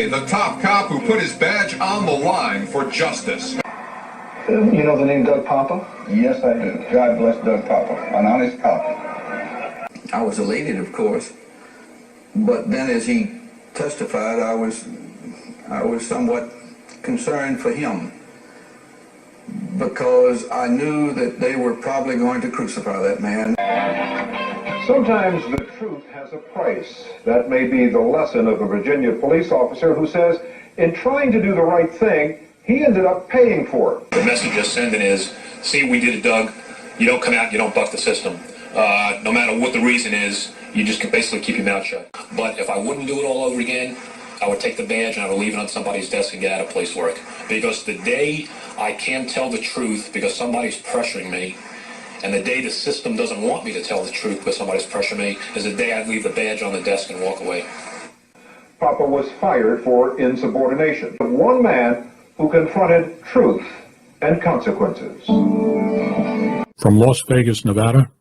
The top cop who put his badge on the line for justice. You know the name Doug Poppa? Yes, I do. God bless Doug Poppa, an honest cop. I was elated, of course, but then as he testified, I was somewhat concerned for him, because I knew that they were probably going to crucify that man. Sometimes the truth has a price. That may be the lesson of a Virginia police officer who says, in trying to do the right thing, he ended up paying for it. The message you're sending is, see, we did it, Doug. You don't come out, you don't buck the system. No matter what the reason is, you just can basically keep your mouth shut. But if I wouldn't do it all over again, I would take the badge and I would leave it on somebody's desk and get out of police work. Because the day I can't tell the truth because somebody's pressuring me, and the day the system doesn't want me to tell the truth because somebody's pressuring me, is the day I'd leave the badge on the desk and walk away. Poppa was fired for insubordination. One man who confronted truth and consequences. From Las Vegas, Nevada,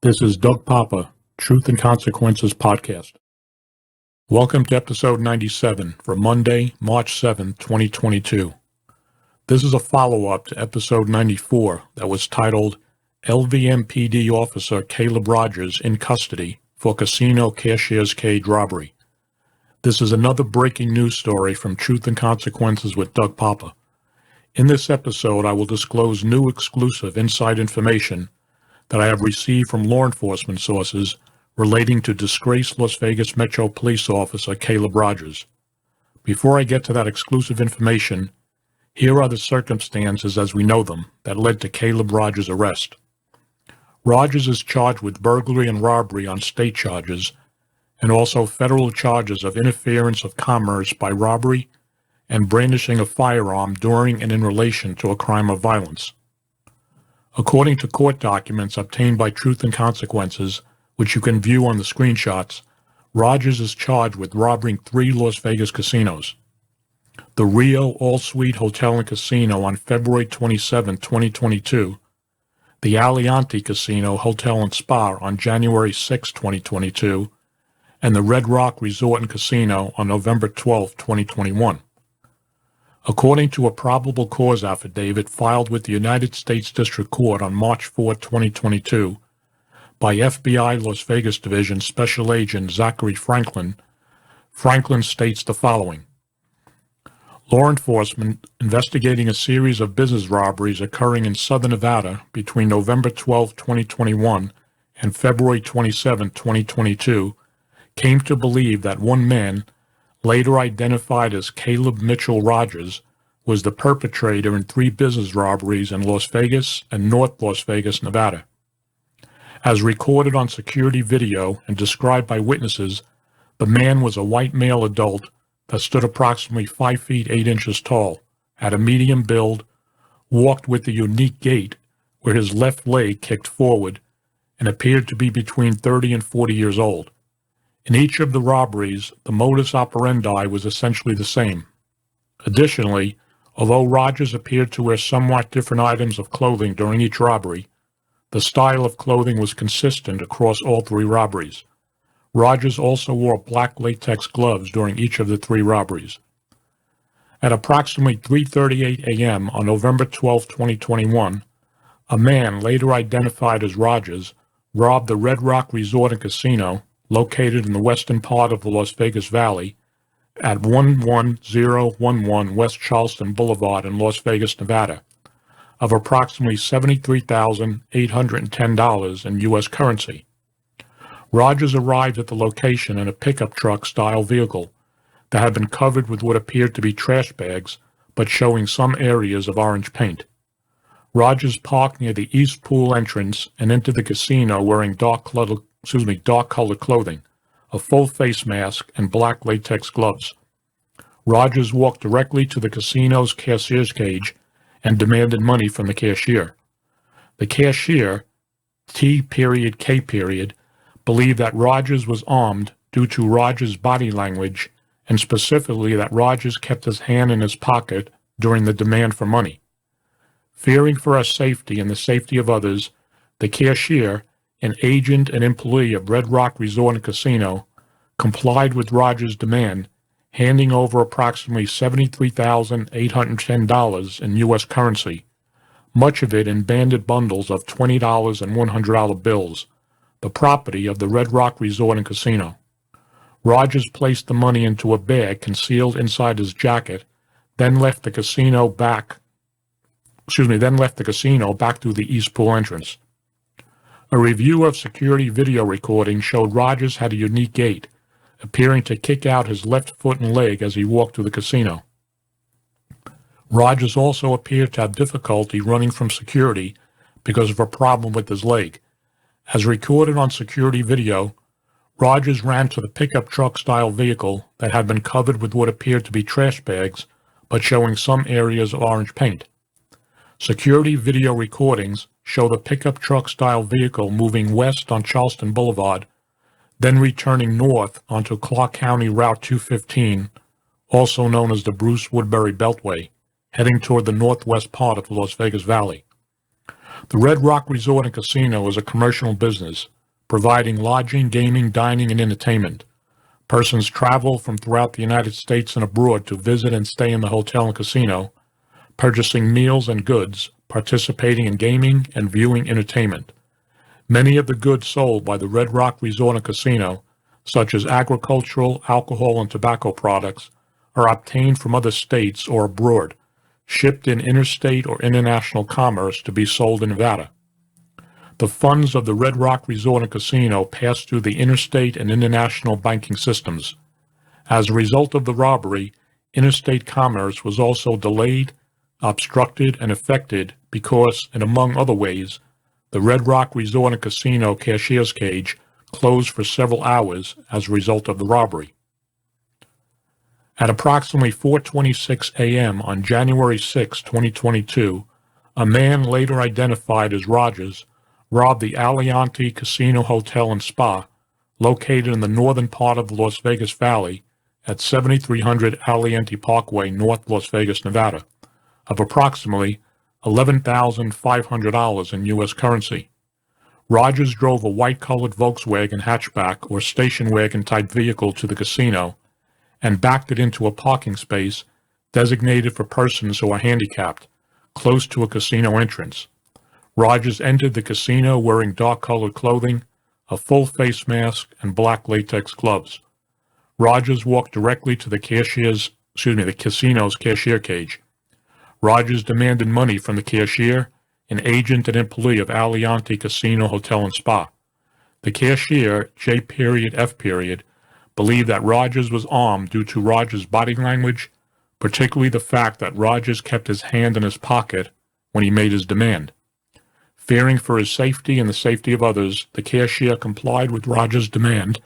this is Doug Poppa, Truth and Consequences Podcast. Welcome to episode 97 for Monday, March 7, 2022. This is a follow-up to episode 94 that was titled LVMPD Officer Caleb Rogers in Custody for Casino Cashier's Cage Robbery. This is another breaking news story from Truth and Consequences with Doug Poppa. In this episode, I will disclose new exclusive inside information that I have received from law enforcement sources relating to disgraced Las Vegas Metro Police Officer Caleb Rogers. Before I get to that exclusive information, here are the circumstances as we know them that led to Caleb Rogers' arrest. Rogers is charged with burglary and robbery on state charges, and also federal charges of interference of commerce by robbery and brandishing a firearm during and in relation to a crime of violence. According to court documents obtained by Truth and Consequences, which you can view on the screenshots, Rogers is charged with robbing 3 Las Vegas casinos. The Rio All-Suite Hotel and Casino on February 27, 2022, the Aliante Casino, Hotel and Spa on January 6, 2022, and the Red Rock Resort and Casino on November 12, 2021. According to a probable cause affidavit filed with the United States District Court on March 4, 2022, by FBI Las Vegas Division Special Agent Zachary Franklin, Franklin states the following. Law enforcement investigating a series of business robberies occurring in southern Nevada between November 12, 2021 and February 27, 2022 came to believe that one man, later identified as Caleb Mitchell Rogers, was the perpetrator in 3 business robberies in Las Vegas and North Las Vegas, Nevada. As recorded on security video and described by witnesses, the man was a white male adult that stood approximately 5 feet 8 inches tall, had a medium build, walked with a unique gait where his left leg kicked forward, and appeared to be between 30 and 40 years old. In each of the robberies, the modus operandi was essentially the same. Additionally, although Rogers appeared to wear somewhat different items of clothing during each robbery, the style of clothing was consistent across all 3 robberies. Rogers also wore black latex gloves during each of the 3 robberies. At approximately 3:38 a.m. on November 12, 2021, a man later identified as Rogers robbed the Red Rock Resort and Casino located in the western part of the Las Vegas Valley at 11011 West Charleston Boulevard in Las Vegas, Nevada, of approximately $73,810 in U.S. currency. Rogers arrived at the location in a pickup truck-style vehicle that had been covered with what appeared to be trash bags, but showing some areas of orange paint. Rogers parked near the east pool entrance and entered the casino wearing dark-colored clothing, a full face mask, and black latex gloves. Rogers walked directly to the casino's cashier's cage and demanded money from the cashier. The cashier, T.K., believed that Rogers was armed due to Rogers' body language, and specifically that Rogers kept his hand in his pocket during the demand for money. Fearing for her safety and the safety of others, the cashier, an agent and employee of Red Rock Resort and Casino, complied with Rogers' demand, handing over approximately $73,810 in U.S. currency, much of it in banded bundles of $20 and $100 bills, the property of the Red Rock Resort and Casino. Rogers placed the money into a bag concealed inside his jacket, then left the casino back through the East Pool entrance. A review of security video recording showed Rogers had a unique gait, appearing to kick out his left foot and leg as he walked through the casino. Rogers also appeared to have difficulty running from security because of a problem with his leg. As recorded on security video, Rogers ran to the pickup truck-style vehicle that had been covered with what appeared to be trash bags, but showing some areas of orange paint. Security video recordings show the pickup truck-style vehicle moving west on Charleston Boulevard, then returning north onto Clark County Route 215, also known as the Bruce Woodbury Beltway, heading toward the northwest part of the Las Vegas Valley. The Red Rock Resort and Casino is a commercial business, providing lodging, gaming, dining, and entertainment. Persons travel from throughout the United States and abroad to visit and stay in the hotel and casino, purchasing meals and goods, participating in gaming, and viewing entertainment. Many of the goods sold by the Red Rock Resort and Casino, such as agricultural, alcohol, and tobacco products, are obtained from other states or abroad, shipped in interstate or international commerce to be sold in Nevada. The funds of the Red Rock Resort and Casino pass through the interstate and international banking systems. As a result of the robbery, interstate commerce was also delayed, obstructed, and affected because, and among other ways, the Red Rock Resort and Casino cashier's cage closed for several hours as a result of the robbery. At approximately 4:26 a.m. on January 6, 2022, a man later identified as Rogers robbed the Aliante Casino Hotel and Spa, located in the northern part of the Las Vegas Valley at 7300 Aliante Parkway, North Las Vegas, Nevada, of approximately $11,500 in U.S. currency. Rogers drove a white-colored Volkswagen hatchback or station wagon-type vehicle to the casino and backed it into a parking space designated for persons who are handicapped, close to a casino entrance. Rogers entered the casino wearing dark-colored clothing, a full face mask, and black latex gloves. Rogers walked directly to the casino's cashier cage. Rogers demanded money from the cashier, an agent and employee of Aliante Casino Hotel and Spa. The cashier, J.F., believed that Rogers was armed due to Rogers' body language, particularly the fact that Rogers kept his hand in his pocket when he made his demand. Fearing for his safety and the safety of others, the cashier complied with Rogers' demand,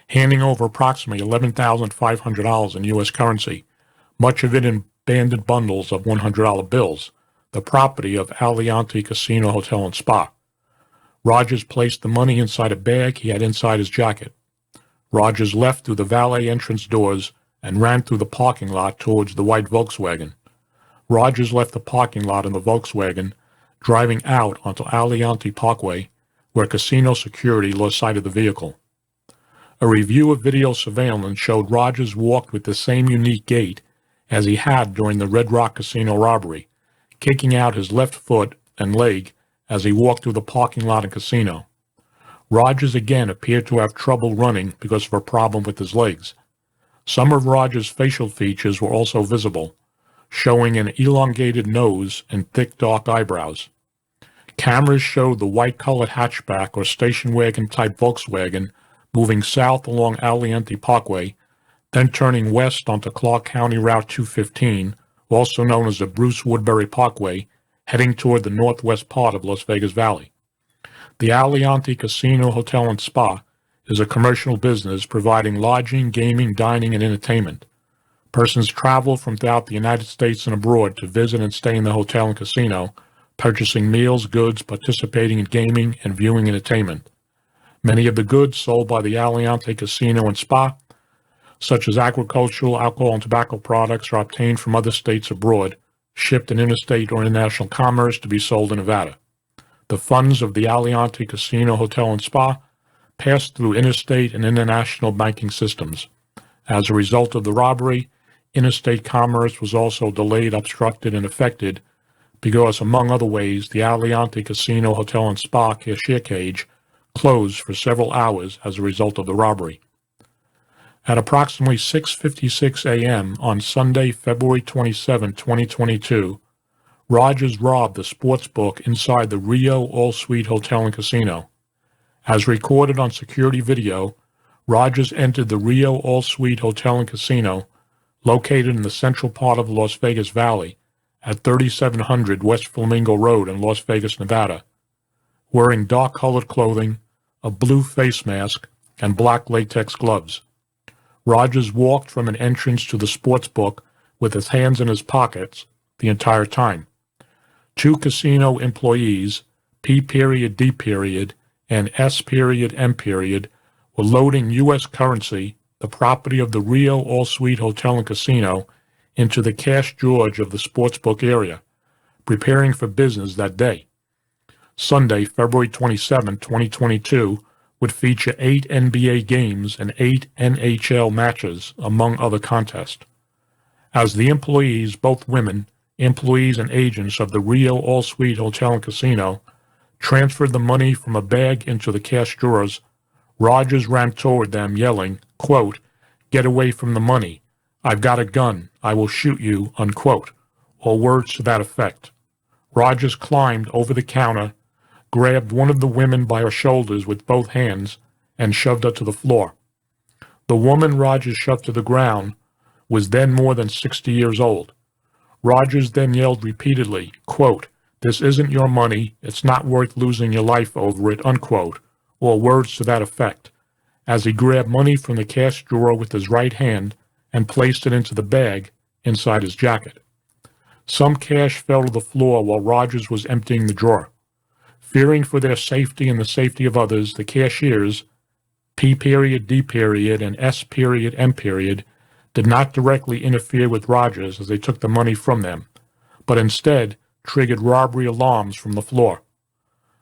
handing over approximately $11,500 in U.S. currency, much of it in banded bundles of $100 bills, the property of Aliante Casino Hotel and Spa. Rogers placed the money inside a bag he had inside his jacket. Rogers left through the valet entrance doors and ran through the parking lot towards the white Volkswagen. Rogers left the parking lot in the Volkswagen, driving out onto Aliante Parkway, where casino security lost sight of the vehicle. A review of video surveillance showed Rogers walked with the same unique gait as he had during the Red Rock Casino robbery, kicking out his left foot and leg as he walked through the parking lot and casino. Rogers again appeared to have trouble running because of a problem with his legs. Some of Rogers' facial features were also visible, showing an elongated nose and thick dark eyebrows. Cameras showed the white-colored hatchback or station wagon-type Volkswagen moving south along Aliante Parkway, then turning west onto Clark County Route 215, also known as the Bruce Woodbury Parkway, heading toward the northwest part of Las Vegas Valley. The Aliante Casino Hotel and Spa is a commercial business providing lodging, gaming, dining, and entertainment. Persons travel from throughout the United States and abroad to visit and stay in the hotel and casino, purchasing meals, goods, participating in gaming, and viewing entertainment. Many of the goods sold by the Aliante Casino and Spa, such as agricultural, alcohol, and tobacco products, are obtained from other states abroad, shipped in interstate or international commerce to be sold in Nevada. The funds of the Aliante Casino Hotel and Spa passed through interstate and international banking systems. As a result of the robbery, interstate commerce was also delayed, obstructed, and affected because, among other ways, the Aliante Casino Hotel and Spa cashier cage closed for several hours as a result of the robbery. At approximately 6:56 a.m. on Sunday, February 27, 2022, Rogers robbed the sports book inside the Rio All-Suite Hotel and Casino. As recorded on security video, Rogers entered the Rio All-Suite Hotel and Casino, located in the central part of the Las Vegas Valley, at 3700 West Flamingo Road in Las Vegas, Nevada, wearing dark-colored clothing, a blue face mask, and black latex gloves. Rogers walked from an entrance to the sports book with his hands in his pockets the entire time. Two casino employees, P.D. and S.M. were loading U.S. currency, the property of the Rio All-Suite Hotel and Casino, into the cash drawers of the sportsbook area, preparing for business that day. Sunday, February 27, 2022, would feature 8 NBA games and 8 NHL matches, among other contests. As the employees, both women, employees and agents of the Rio All-Suite Hotel and Casino, transferred the money from a bag into the cash drawers, Rogers ran toward them yelling, quote, "Get away from the money. I've got a gun. I will shoot you," unquote, or words to that effect. Rogers climbed over the counter, grabbed one of the women by her shoulders with both hands, and shoved her to the floor. The woman Rogers shoved to the ground was then more than 60 years old. Rogers then yelled repeatedly, quote, "This isn't your money. It's not worth losing your life over it," unquote, or words to that effect, as he grabbed money from the cash drawer with his right hand and placed it into the bag inside his jacket. Some cash fell to the floor while Rogers was emptying the drawer. Fearing for their safety and the safety of others, the cashiers, P.D. and S.M., did not directly interfere with Rogers as they took the money from them, but instead triggered robbery alarms from the floor.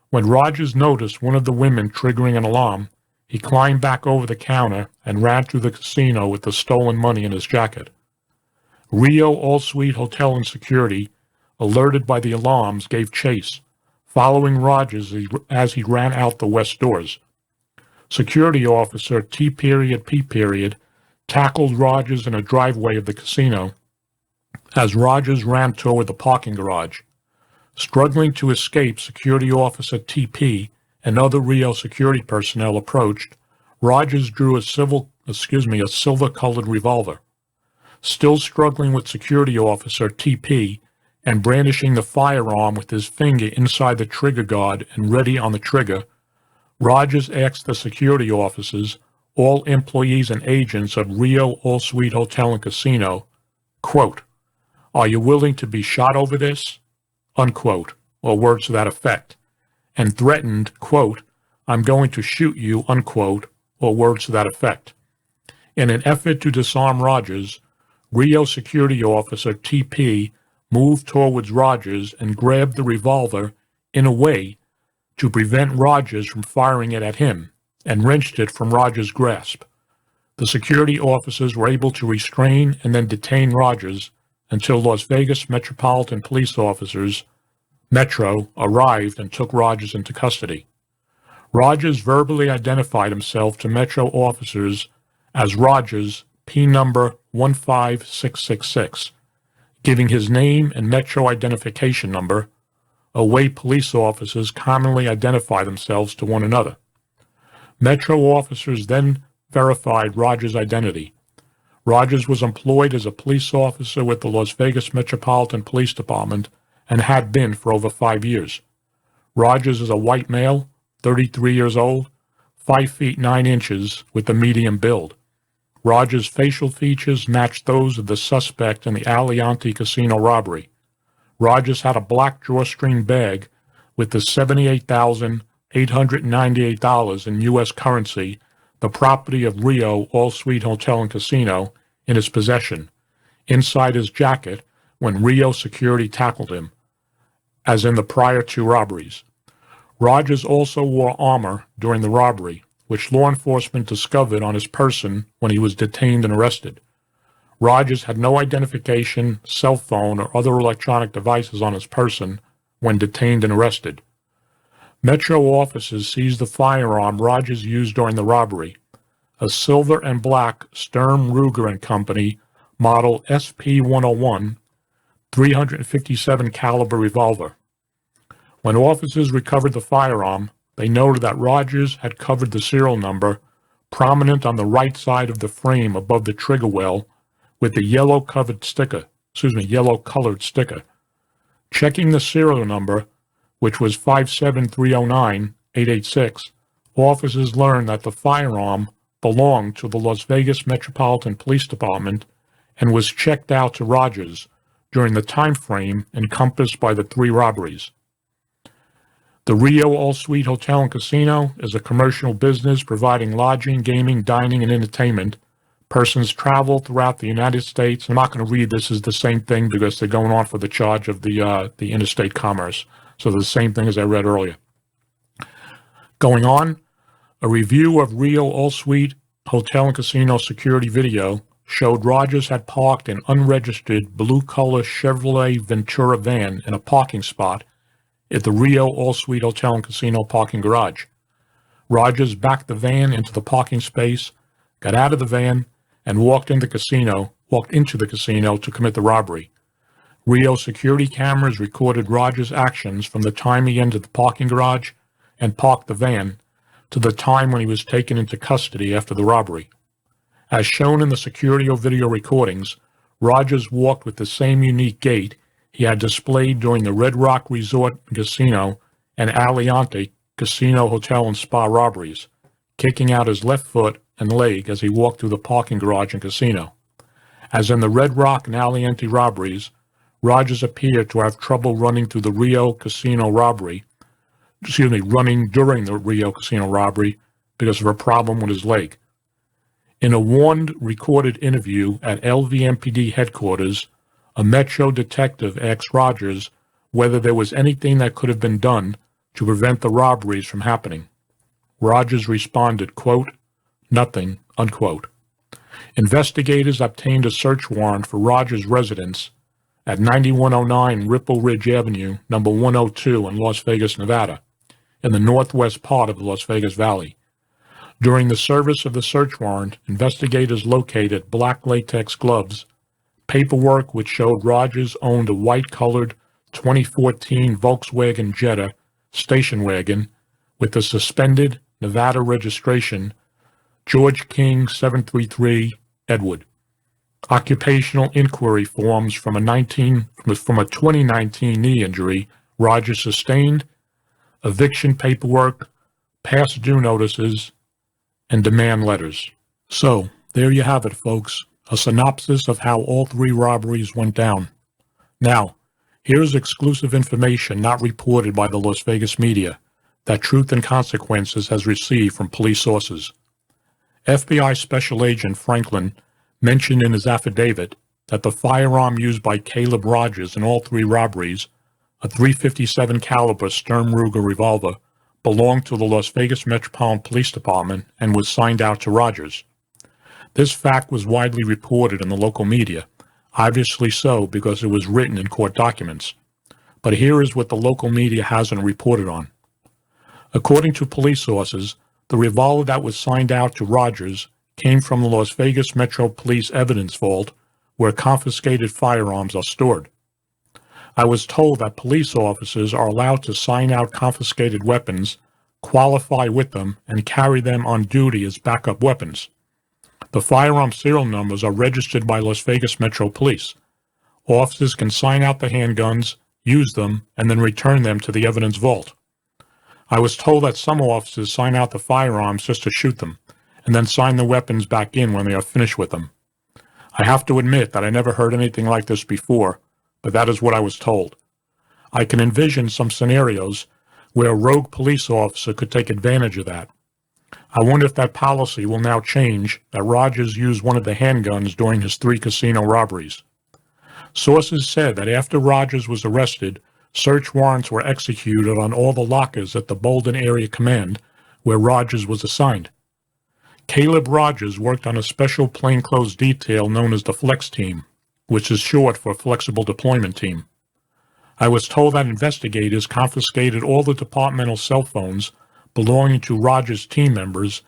When Rogers noticed one of the women triggering an alarm, he climbed back over the counter and ran through the casino with the stolen money in his jacket. Rio All-Suite Hotel and security, alerted by the alarms, gave chase, following Rogers as he ran out the west doors. Security officer T.P. tackled Rogers in a driveway of the casino as Rogers ran toward the parking garage. Struggling to escape, security officer T.P. and other Rio security personnel approached. Rogers drew a silver-colored revolver. Still struggling with security officer T.P. and brandishing the firearm with his finger inside the trigger guard and ready on the trigger, Rogers asked the security officers, all employees and agents of Rio All-Suite Hotel and Casino, quote, "Are you willing to be shot over this?" unquote, or words to that effect, and threatened, quote, "I'm going to shoot you," unquote, or words to that effect. In an effort to disarm Rogers, Rio security officer T.P. moved towards Rogers and grabbed the revolver in a way to prevent Rogers from firing it at him, and wrenched it from Rogers' grasp. The security officers were able to restrain and then detain Rogers until Las Vegas Metropolitan Police officers, Metro, arrived and took Rogers into custody. Rogers verbally identified himself to Metro officers as Rogers, P number 15666, giving his name and Metro identification number, a way police officers commonly identify themselves to one another. Metro officers then verified Rogers' identity. Rogers was employed as a police officer with the Las Vegas Metropolitan Police Department and had been for over 5 years. Rogers is a white male, 33 years old, 5 feet 9 inches, with a medium build. Rogers' facial features matched those of the suspect in the Aliante Casino robbery. Rogers had a black drawstring bag with the $78,898 in U.S. currency, the property of Rio All-Suite Hotel and Casino, in his possession, inside his jacket when Rio security tackled him, as in the prior 2 robberies. Rogers also wore armor during the robbery, which law enforcement discovered on his person when he was detained and arrested. Rogers had no identification, cell phone, or other electronic devices on his person when detained and arrested. Metro officers seized the firearm Rogers used during the robbery, a silver and black Sturm Ruger & Company model SP-101 357 caliber revolver. When officers recovered the firearm, they noted that Rogers had covered the serial number prominent on the right side of the frame above the trigger well with the yellow-colored sticker. Checking the serial number, which was 57309-886, officers learned that the firearm belonged to the Las Vegas Metropolitan Police Department and was checked out to Rogers during the time frame encompassed by the 3 robberies. The Rio All-Suite Hotel and Casino is a commercial business providing lodging, gaming, dining, and entertainment. Persons travel throughout the United States. I'm not going to read this as the same thing because they're going on for the charge of the interstate commerce. So the same thing as I read earlier. Going on, a review of Rio All-Suite Hotel and Casino security video showed Rogers had parked an unregistered blue-color Chevrolet Ventura van in a parking spot at the Rio All-Suite Hotel and Casino parking garage. Rogers backed the van into the parking space, got out of the van, and walked into the casino to commit the robbery. Rio security cameras recorded Rogers' actions from the time he entered the parking garage and parked the van to the time when he was taken into custody after the robbery. As shown in the security video recordings, Rogers walked with the same unique gait he had displayed during the Red Rock Resort and Casino and Aliante Casino Hotel and Spa robberies, kicking out his left foot and leg as he walked through the parking garage and casino. As in the Red Rock and Aliante robberies, Rogers appeared to have trouble running during the Rio Casino robbery because of a problem with his leg. In a warned recorded interview at LVMPD headquarters, a Metro detective asked Rogers whether there was anything that could have been done to prevent the robberies from happening. Rogers responded, quote, "Nothing," unquote. Investigators obtained a search warrant for Rogers' residence at 9109 Ripple Ridge Avenue, number 102 in Las Vegas, Nevada, in the northwest part of the Las Vegas Valley. During the service of the search warrant, investigators located black latex gloves, paperwork which showed Rogers owned a white-colored 2014 Volkswagen Jetta station wagon with the suspended Nevada registration George King 733 Edward. Occupational inquiry forms from a 2019 knee injury Rogers sustained, eviction paperwork, past due notices, and demand letters. So, there you have it, folks. A synopsis of how all 3 robberies went down. Now, here's exclusive information not reported by the Las Vegas media that Truth and Consequences has received from police sources. FBI Special Agent Franklin mentioned in his affidavit that the firearm used by Caleb Rogers in all 3 robberies, a .357 caliber Sturm Ruger revolver, belonged to the Las Vegas Metropolitan Police Department and was signed out to Rogers. This fact was widely reported in the local media, obviously so because it was written in court documents. But here is what the local media hasn't reported on. According to police sources, the revolver that was signed out to Rogers came from the Las Vegas Metro Police Evidence Vault, where confiscated firearms are stored. I was told that police officers are allowed to sign out confiscated weapons, qualify with them, and carry them on duty as backup weapons. The firearm serial numbers are registered by Las Vegas Metro Police. Officers can sign out the handguns, use them, and then return them to the evidence vault. I was told that some officers sign out the firearms just to shoot them, and then sign the weapons back in when they are finished with them. I have to admit that I never heard anything like this before, but that is what I was told. I can envision some scenarios where a rogue police officer could take advantage of that. I wonder if that policy will now change that Rogers used one of the handguns during his 3 casino robberies. Sources said that after Rogers was arrested, search warrants were executed on all the lockers at the Bolden Area Command where Rogers was assigned. Caleb Rogers worked on a special plainclothes detail known as the Flex Team, which is short for Flexible Deployment Team. I was told that investigators confiscated all the departmental cell phones belonging to Rogers' team members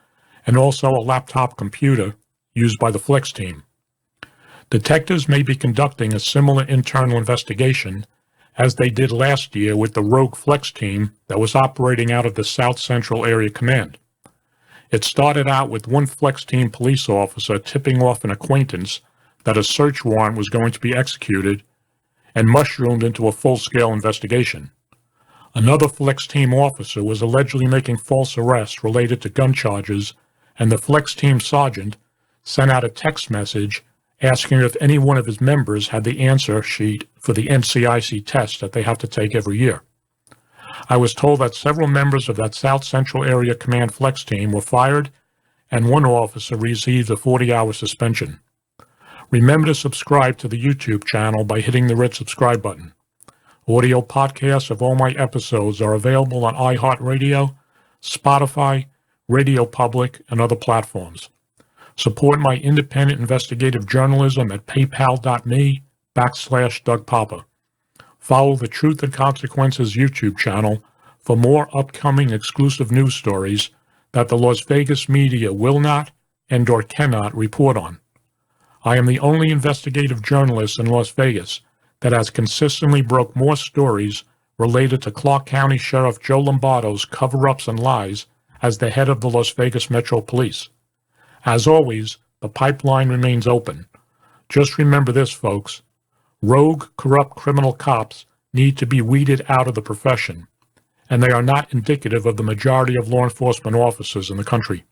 and also a laptop computer used by the Flex Team. Detectives may be conducting a similar internal investigation as they did last year with the rogue Flex Team that was operating out of the South Central Area Command. It started out with one Flex Team police officer tipping off an acquaintance that a search warrant was going to be executed and mushroomed into a full-scale investigation. Another Flex Team officer was allegedly making false arrests related to gun charges, and the Flex Team sergeant sent out a text message asking if any one of his members had the answer sheet for the NCIC test that they have to take every year. I was told that several members of that South Central Area Command Flex Team were fired, and one officer received a 40-hour suspension. Remember to subscribe to the YouTube channel by hitting the red subscribe button. Audio podcasts of all my episodes are available on iHeartRadio, Spotify, Radio Public, and other platforms. Support my independent investigative journalism at paypal.me/Doug Poppa. Follow the Truth and Consequences YouTube channel for more upcoming exclusive news stories that the Las Vegas media will not and/or cannot report on. I am the only investigative journalist in Las Vegas that has consistently broke more stories related to Clark County Sheriff Joe Lombardo's cover-ups and lies as the head of the Las Vegas Metro Police. As always, the pipeline remains open. Just remember this, folks. Rogue, corrupt criminal cops need to be weeded out of the profession, and they are not indicative of the majority of law enforcement officers in the country.